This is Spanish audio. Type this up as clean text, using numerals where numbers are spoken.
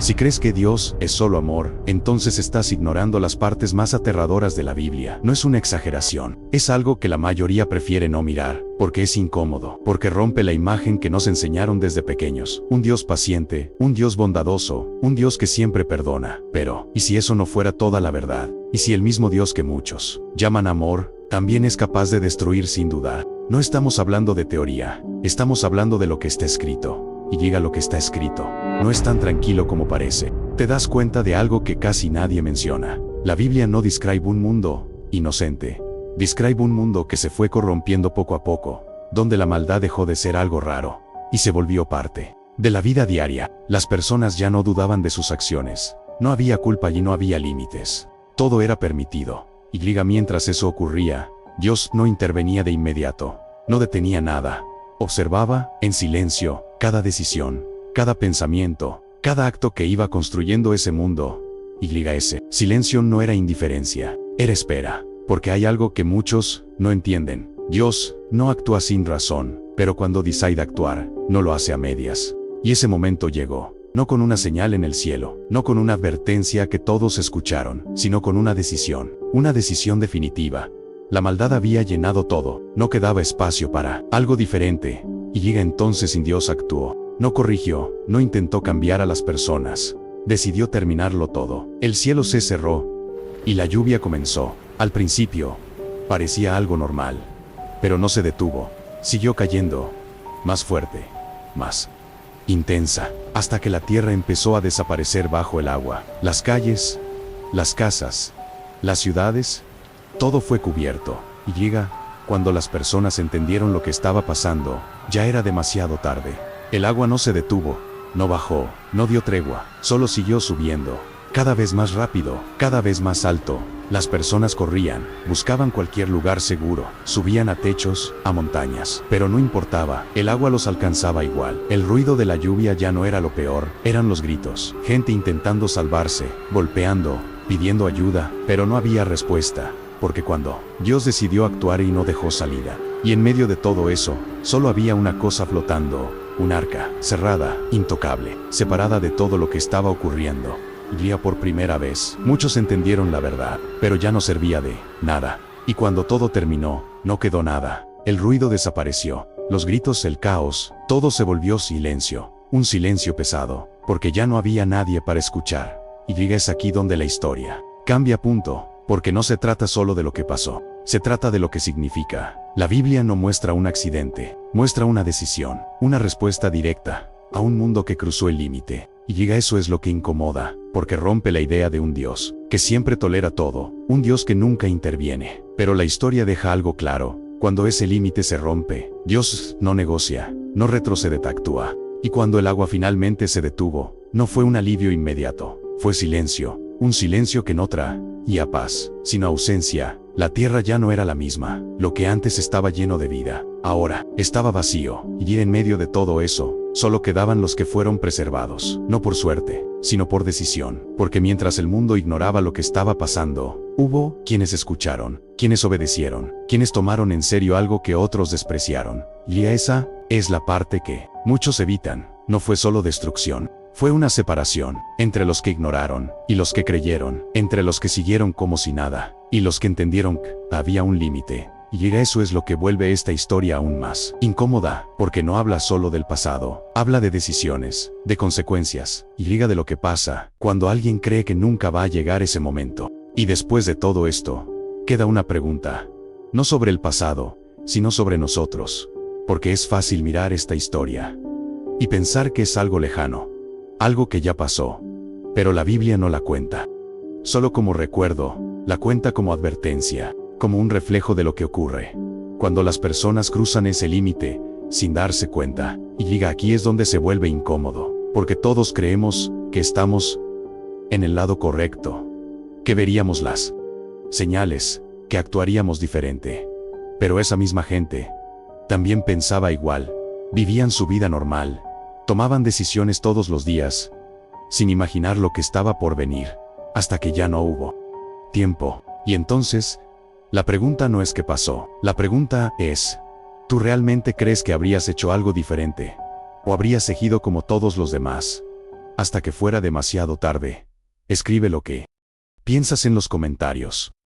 Si crees que Dios es solo amor, entonces estás ignorando las partes más aterradoras de la Biblia. No es una exageración, es algo que la mayoría prefiere no mirar, porque es incómodo, porque rompe la imagen que nos enseñaron desde pequeños. Un Dios paciente, un Dios bondadoso, un Dios que siempre perdona. Pero, ¿y si eso no fuera toda la verdad? ¿Y si el mismo Dios que muchos llaman amor, también es capaz de destruir sin duda? No estamos hablando de teoría, estamos hablando de lo que está escrito. Y llega lo que está escrito. No es tan tranquilo como parece. Te das cuenta de algo que casi nadie menciona. La Biblia no describe un mundo inocente. Describe un mundo que se fue corrompiendo poco a poco, donde la maldad dejó de ser algo raro y se volvió parte de la vida diaria. Las personas ya no dudaban de sus acciones. No había culpa y no había límites. Todo era permitido. Y mientras eso ocurría, Dios no intervenía de inmediato. No detenía nada. Observaba, en silencio, cada decisión, cada pensamiento, cada acto que iba construyendo ese mundo. Y ese silencio no era indiferencia, era espera, porque hay algo que muchos no entienden. Dios no actúa sin razón, pero cuando decide actuar, no lo hace a medias. Y ese momento llegó, no con una señal en el cielo, no con una advertencia que todos escucharon, sino con una decisión definitiva. La maldad había llenado todo, no quedaba espacio para algo diferente. Y entonces Dios actuó. No corrigió, no intentó cambiar a las personas. Decidió terminarlo todo. El cielo se cerró y la lluvia comenzó. Al principio, parecía algo normal, pero no se detuvo. Siguió cayendo, más fuerte, más intensa, hasta que la tierra empezó a desaparecer bajo el agua. Las calles, las casas, las ciudades, todo fue cubierto. Y cuando las personas entendieron lo que estaba pasando, ya era demasiado tarde. El agua no se detuvo, no bajó, no dio tregua, solo siguió subiendo, cada vez más rápido, cada vez más alto. Las personas corrían, buscaban cualquier lugar seguro, subían a techos, a montañas, pero no importaba, el agua los alcanzaba igual. El ruido de la lluvia ya no era lo peor, eran los gritos, gente intentando salvarse, golpeando, pidiendo ayuda, pero no había respuesta. Porque cuando Dios decidió actuar y no dejó salida, y en medio de todo eso, solo había una cosa flotando, un arca, cerrada, intocable, separada de todo lo que estaba ocurriendo. Y por primera vez, muchos entendieron la verdad, pero ya no servía de nada. Y cuando todo terminó, no quedó nada. El ruido desapareció, los gritos, el caos, todo se volvió silencio, un silencio pesado, porque ya no había nadie para escuchar. Y es aquí donde la historia cambia punto. Porque no se trata solo de lo que pasó, se trata de lo que significa. La Biblia no muestra un accidente, muestra una decisión, una respuesta directa a un mundo que cruzó el límite. Y eso es lo que incomoda, porque rompe la idea de un Dios que siempre tolera todo, un Dios que nunca interviene. Pero la historia deja algo claro: cuando ese límite se rompe, Dios no negocia, no retrocede, actúa. Y cuando el agua finalmente se detuvo, no fue un alivio inmediato, fue silencio, un silencio que no traía paz, sino ausencia. La tierra ya no era la misma. Lo que antes estaba lleno de vida, ahora estaba vacío. Y en medio de todo eso, solo quedaban los que fueron preservados, no por suerte, sino por decisión. Porque mientras el mundo ignoraba lo que estaba pasando, hubo quienes escucharon, quienes obedecieron, quienes tomaron en serio algo que otros despreciaron. Y esa es la parte que muchos evitan. No fue solo destrucción. Fue una separación, entre los que ignoraron, y los que creyeron, entre los que siguieron como si nada, y los que entendieron que había un límite. Y eso es lo que vuelve esta historia aún más incómoda, porque no habla solo del pasado, habla de decisiones, de consecuencias, y de lo que pasa cuando alguien cree que nunca va a llegar ese momento. Y después de todo esto, queda una pregunta, no sobre el pasado, sino sobre nosotros, porque es fácil mirar esta historia y pensar que es algo lejano, algo que ya pasó, pero la Biblia no la cuenta solo como recuerdo, la cuenta como advertencia, como un reflejo de lo que ocurre cuando las personas cruzan ese límite sin darse cuenta. Y aquí es donde se vuelve incómodo, porque todos creemos que estamos en el lado correcto, que veríamos las señales, que actuaríamos diferente. Pero esa misma gente también pensaba igual, vivían su vida normal, tomaban decisiones todos los días, sin imaginar lo que estaba por venir, hasta que ya no hubo tiempo. Y entonces, la pregunta no es qué pasó, la pregunta es, ¿tú realmente crees que habrías hecho algo diferente? ¿O habrías seguido como todos los demás? hasta que fuera demasiado tarde. Escribe lo que piensas en los comentarios.